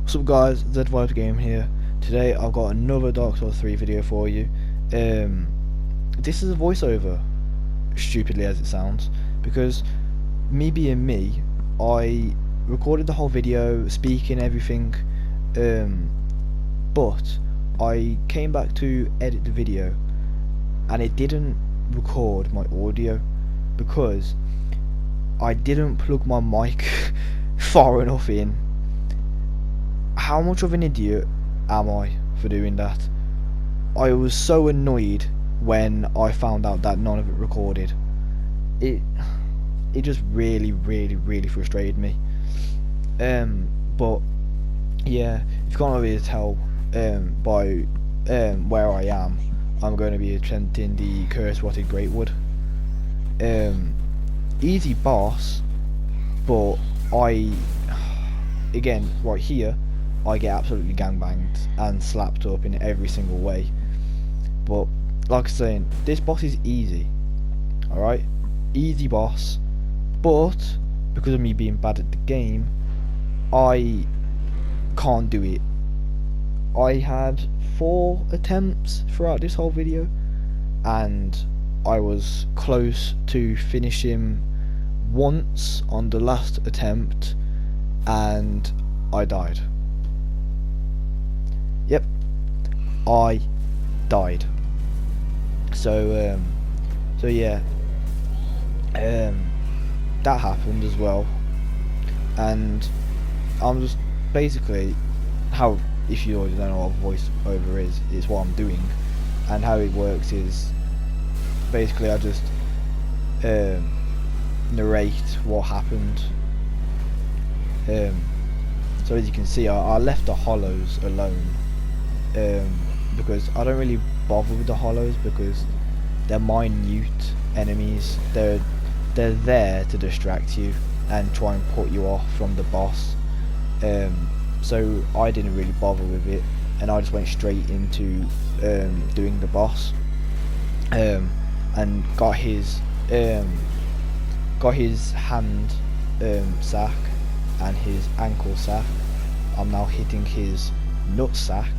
What's up guys, Z Game here. Today I've got another Dark Souls 3 video for you. This is a voiceover, stupidly as it sounds, because me being me, I recorded the whole video, speaking everything, but I came back to edit the video and it didn't record my audio because I didn't plug my mic far enough in. How much of an idiot am I for doing that? I was so annoyed when I found out that none of it recorded. It just really frustrated me. But yeah, if you can't really tell by where I am, I'm going to be attempting the Curse Rotted Greatwood. Easy boss, but again, right here, I get absolutely gangbanged and slapped up in every single way. But like I'm saying, this boss is easy. Alright? Easy boss. But because of me being bad at the game, I can't do it. I had 4 attempts throughout this whole video and I was close to finishing once on the last attempt and I died. Yep, I died. So yeah, that happened as well, and I'm just basically how, if you already don't know what voiceover is what I'm doing, and how it works is basically I just narrate what happened. So as you can see, I left the hollows alone. Because I don't really bother with the hollows because they're minute enemies. They're there to distract you and try and put you off from the boss. So I didn't really bother with it, and I just went straight into doing the boss. And got his hand sack and his ankle sack. I'm now hitting his nut sack.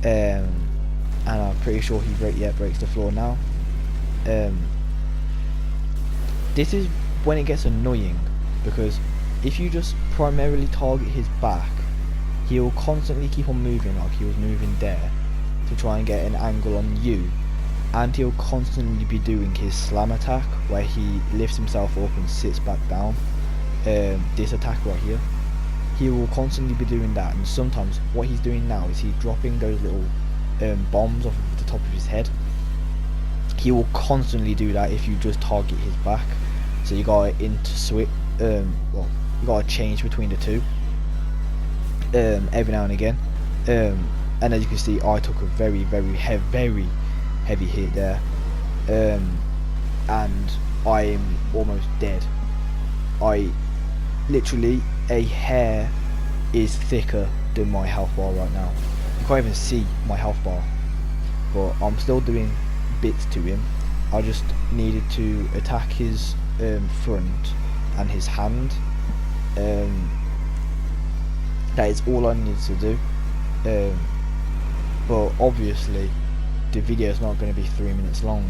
And I'm pretty sure he breaks the floor now. This is when it gets annoying, because if you just primarily target his back, he'll constantly keep on moving like he was moving there to try and get an angle on you, and he'll constantly be doing his slam attack where he lifts himself up and sits back down. This attack right here, he will constantly be doing that, and sometimes what he's doing now is he's dropping those little bombs off of the top of his head. He will constantly do that if you just target his back, so you gotta you gotta change between the two every now and again. And as you can see, I took a very heavy hit there, and I'm almost dead. Literally, a hair is thicker than my health bar right now. You can't even see my health bar, but I'm still doing bits to him. I just needed to attack his front and his hand. That is all I needed to do. But obviously the video is not going to be 3 minutes long,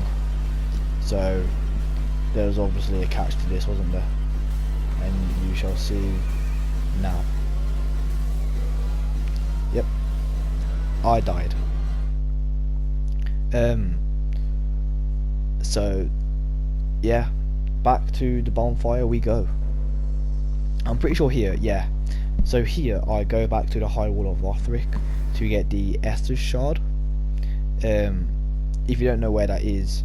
so there was obviously a catch to this, wasn't there? And you shall see now. Yep, I died. So yeah, back to the bonfire we go. I'm pretty sure here, yeah. So here I go back to the High Wall of Lothric to get the Estus Shard. If you don't know where that is,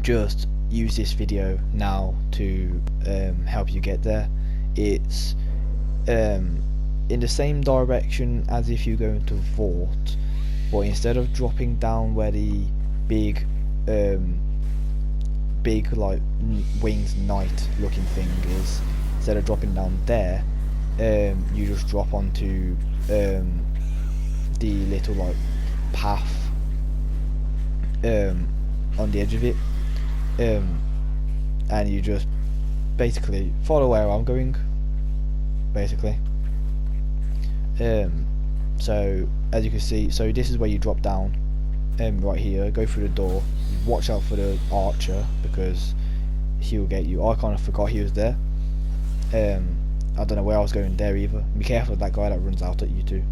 just use this video now to help you get there. It's in the same direction as if you go into Vault, but instead of dropping down where the big like winged knight looking thing is, instead of dropping down there, you just drop onto the little like path on the edge of it, and you just basically follow where I'm going, basically. So as you can see, so this is where you drop down, right here, go through the door, watch out for the archer because he will get you. I kind of forgot he was there. I don't know where I was going there either. Be careful of that guy that runs out at you too.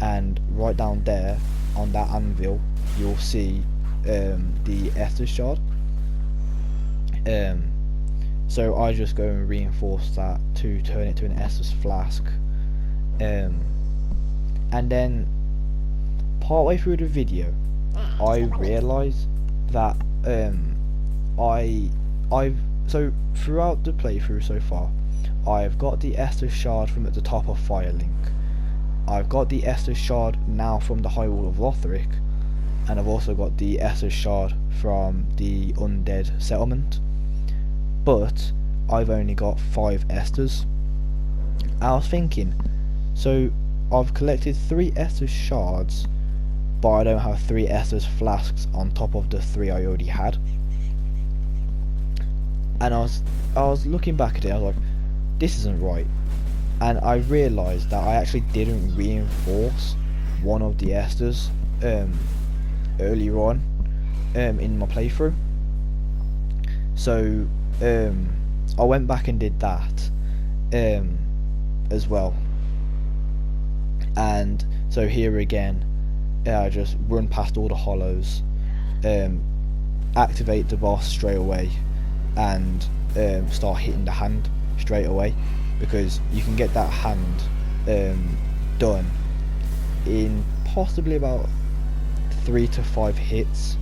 And right down there on that anvil you'll see the Estus shard. So I just go and reinforce that to turn it to an Estus flask. And then partway through the video I realised that so throughout the playthrough so far I've got the Estus shard from at the top of Firelink, I've got the Estus shard now from the High Wall of Lothric, and I've also got the Estus shard from the Undead Settlement, but I've only got 5 Estus. I was thinking, so I've collected 3 Estus shards, but I don't have 3 Estus flasks on top of the 3 I already had. And I was looking back at it, I was like, this isn't right. And I realised that I actually didn't reinforce one of the Estus earlier on in my playthrough. So I went back and did that as well. And so here again, I just run past all the hollows, activate the boss straight away, and start hitting the hand straight away, because you can get that hand done in possibly about 3 to 5 hits,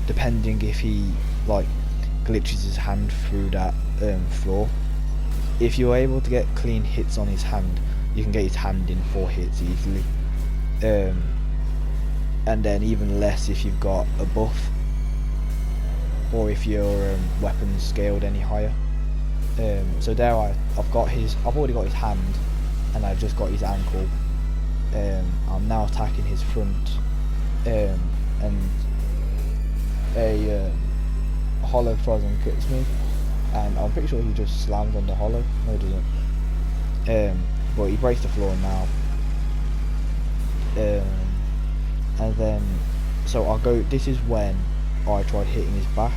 depending if he like glitches his hand through that floor. If you're able to get clean hits on his hand, you can get his hand in 4 hits easily, and then even less if you've got a buff, or if your weapon's scaled any higher. So there I've already got his hand, and I've just got his ankle. I'm now attacking his front, and a hollow frozen kicks me, and I'm pretty sure he just slams on the hollow. No, he doesn't. But he breaks the floor now. And then, so I'll go. This is when I tried hitting his back,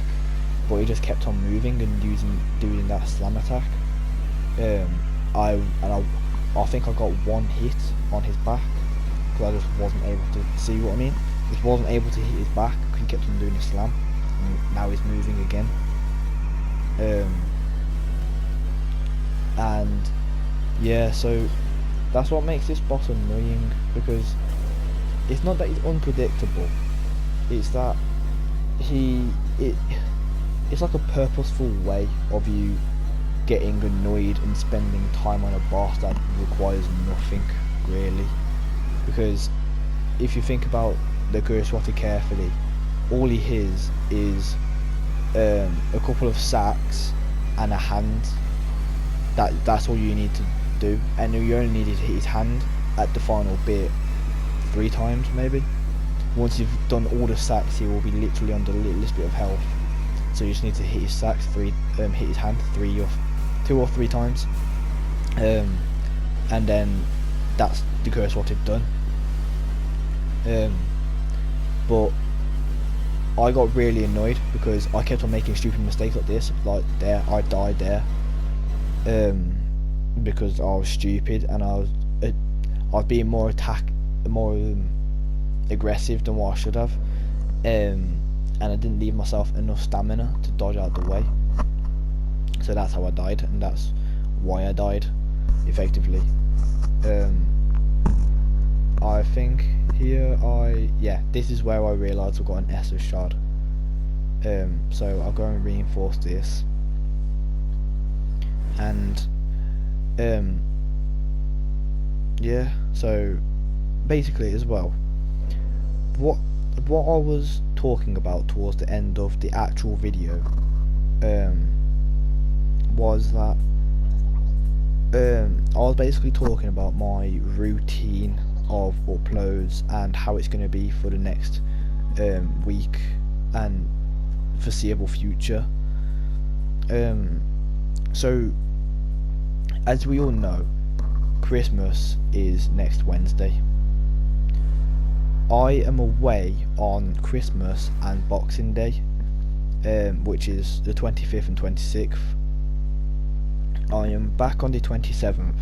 but he just kept on moving and doing that slam attack. I think I got 1 hit on his back, because I just wasn't able to see what I mean. Just wasn't able to hit his back because he kept on doing the slam, and now he's moving again. And yeah, so that's what makes this boss annoying, because it's not that he's unpredictable, it's that it's like a purposeful way of you getting annoyed and spending time on a boss that requires nothing really. Because if you think about the Guruswati carefully, all he is a couple of sacks and a hand. That's all you need to do, and you only need to hit his hand at the final bit 3 times maybe. Once you've done all the sacks, he will be literally on the littlest bit of health, so you just need to hit his sacks hit his hand 2 or 3 times, and then that's the curse what it's done. But I got really annoyed because I kept on making stupid mistakes like this, like there I died there, because I was stupid, and I was being more aggressive than what I should have, and I didn't leave myself enough stamina to dodge out the way. So that's how I died, and that's why I died, effectively. I think here this is where I realised I've got an Estus shard. So I'll go and reinforce this, and yeah, so basically as well, what I was talking about towards the end of the actual video was that I was basically talking about my routine of uploads and how it's going to be for the next week and foreseeable future. So as we all know, Christmas is next Wednesday. I am away on Christmas and Boxing Day, which is the 25th and 26th. I am back on the 27th,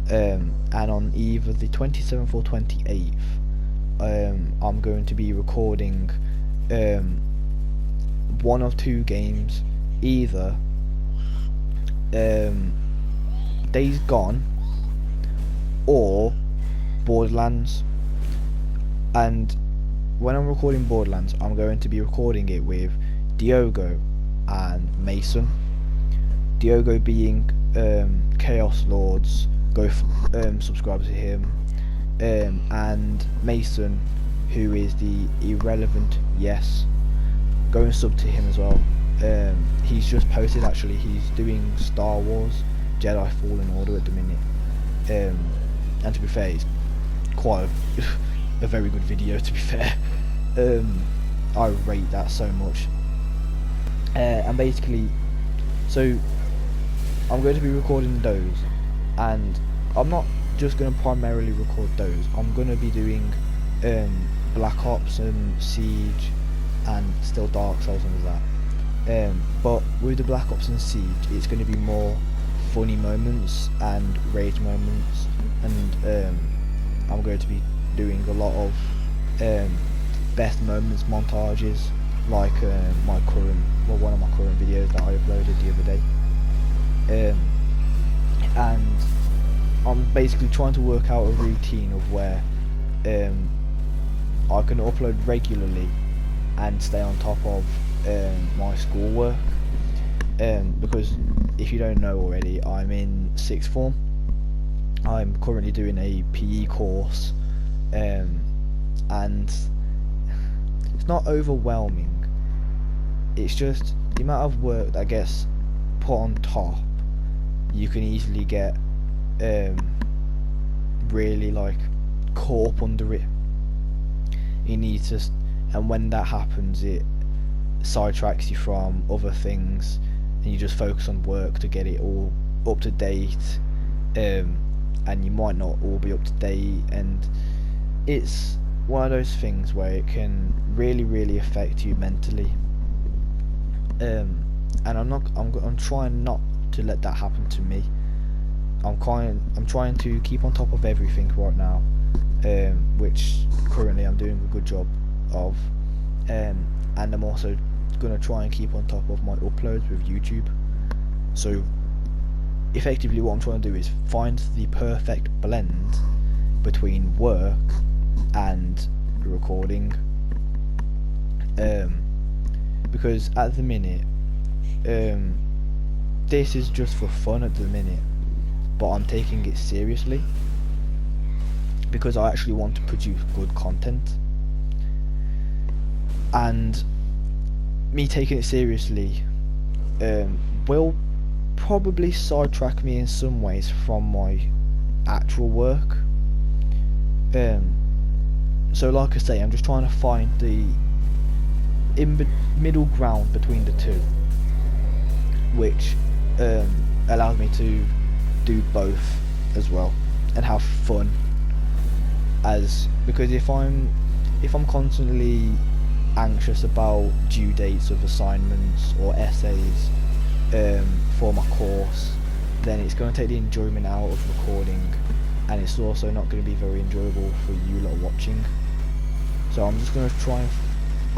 and on either the 27th or 28th, I'm going to be recording one of two games, either Days Gone or Borderlands. And when I'm recording Borderlands, I'm going to be recording it with Diogo and Mason. Diogo being Chaos Lords, go subscribe to him, and Mason, who is the Irrelevant Yes, go and sub to him as well. He's just posted, actually, he's doing Star Wars Jedi Fallen Order at the minute, and to be fair, it's quite a very good video, to be fair. I rate that so much. And basically, so I'm going to be recording those, and I'm not just going to primarily record those. I'm going to be doing Black Ops and Siege and still Dark Souls and all that. But with the Black Ops and Siege, it's going to be more funny moments and rage moments, and I'm going to be doing a lot of best moments montages, like one of my current videos that I uploaded the other day. And I'm basically trying to work out a routine of where I can upload regularly and stay on top of my schoolwork, because if you don't know already, I'm in 6th form. I'm currently doing a PE course, and it's not overwhelming, it's just the amount of work that gets put on top. You can easily get really like caught up under it. You need to, and when that happens, it sidetracks you from other things, and you just focus on work to get it all up to date, and you might not all be up to date, and it's one of those things where it can really affect you mentally. And I'm trying not to let that happen to me. I'm trying to keep on top of everything right now, which currently I'm doing a good job of, and I'm also gonna try and keep on top of my uploads with YouTube. So effectively what I'm trying to do is find the perfect blend between work and recording, because at the minute, this is just for fun at the minute, but I'm taking it seriously because I actually want to produce good content, and me taking it seriously will probably sidetrack me in some ways from my actual work. So like I say, I'm just trying to find the middle ground between the two, which allows me to do both as well and have fun. Because if I'm constantly anxious about due dates of assignments or essays for my course, then it's going to take the enjoyment out of recording, and it's also not going to be very enjoyable for you lot watching. So I'm just going to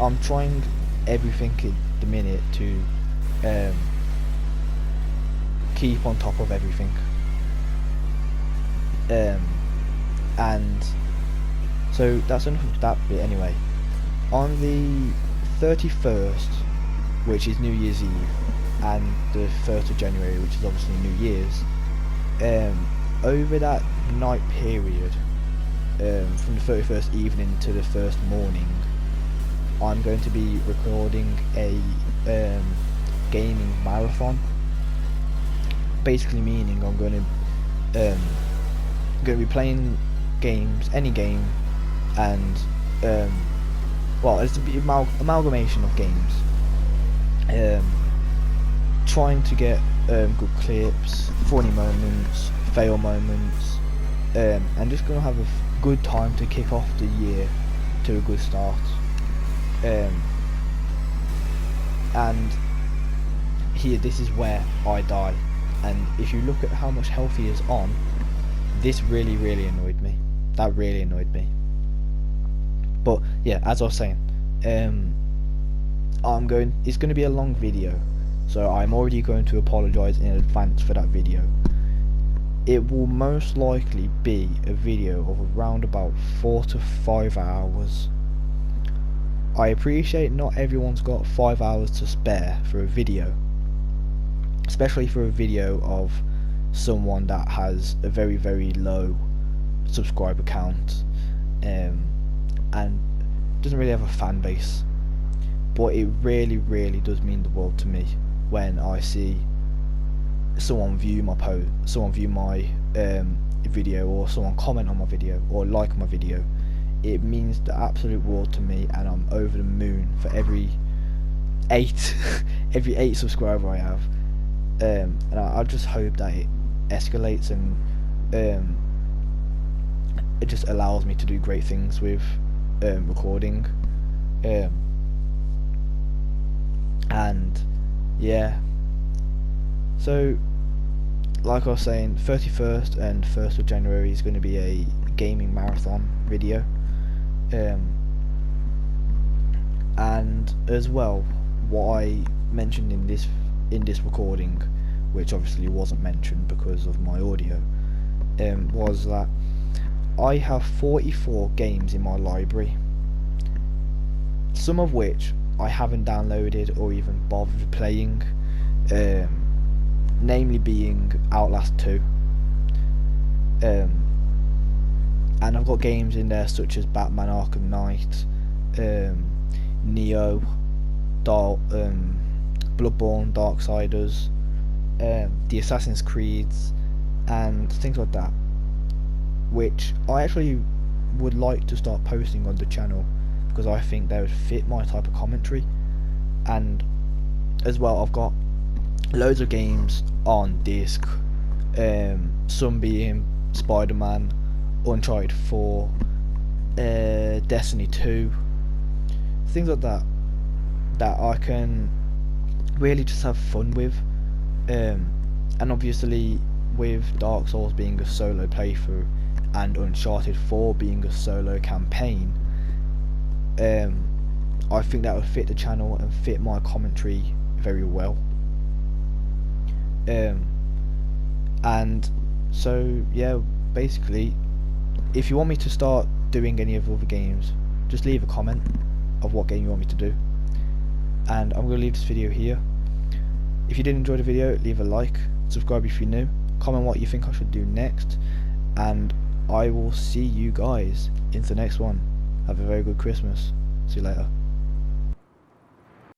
I'm trying everything at the minute to keep on top of everything, and so that's enough of that bit anyway. On the 31st, which is New Year's Eve, and the 1st of January, which is obviously New Year's, over that night period, from the 31st evening to the 1st morning, I'm going to be recording a gaming marathon. Basically meaning I'm going to be playing games, any game, and well, it's an amalgamation of games, trying to get good clips, funny moments, fail moments, and just gonna have a good time to kick off the year to a good start. And here, this is where I die. And if you look at how much health he is on, this really annoyed me. That really annoyed me. But yeah, as I was saying, it's going to be a long video, so I'm already going to apologise in advance for that video. It will most likely be a video of around about 4 to 5 hours. I appreciate not everyone's got 5 hours to spare for a video, especially for a video of someone that has a very low subscriber count, and doesn't really have a fan base. But it really does mean the world to me when I see someone view my video, or someone comment on my video, or like my video. It means the absolute world to me, and I'm over the moon for every 8 subscriber I have. And I just hope that it escalates, and it just allows me to do great things with recording. And yeah, so like I was saying, 31st and 1st of January is going to be a gaming marathon video, and as well, what I mentioned in this recording, which obviously wasn't mentioned because of my audio, was that I have 44 games in my library, some of which I haven't downloaded or even bothered playing, namely being Outlast 2, and I've got games in there such as Batman Arkham Knight, Neo, Bloodborne, Darksiders, the Assassin's Creeds, and things like that, which I actually would like to start posting on the channel, because I think they would fit my type of commentary. And as well, I've got loads of games on disc, some being Spider-Man, Uncharted 4, Destiny 2, things like that, that I can really just have fun with. And obviously with Dark Souls being a solo playthrough and Uncharted 4 being a solo campaign, I think that would fit the channel and fit my commentary very well. And so yeah, basically, if you want me to start doing any of the other games, just leave a comment of what game you want me to do, and I'm going to leave this video here. If you did enjoy the video, leave a like, subscribe if you're new, comment what you think I should do next, and I will see you guys in the next one. Have a very good Christmas. See you later.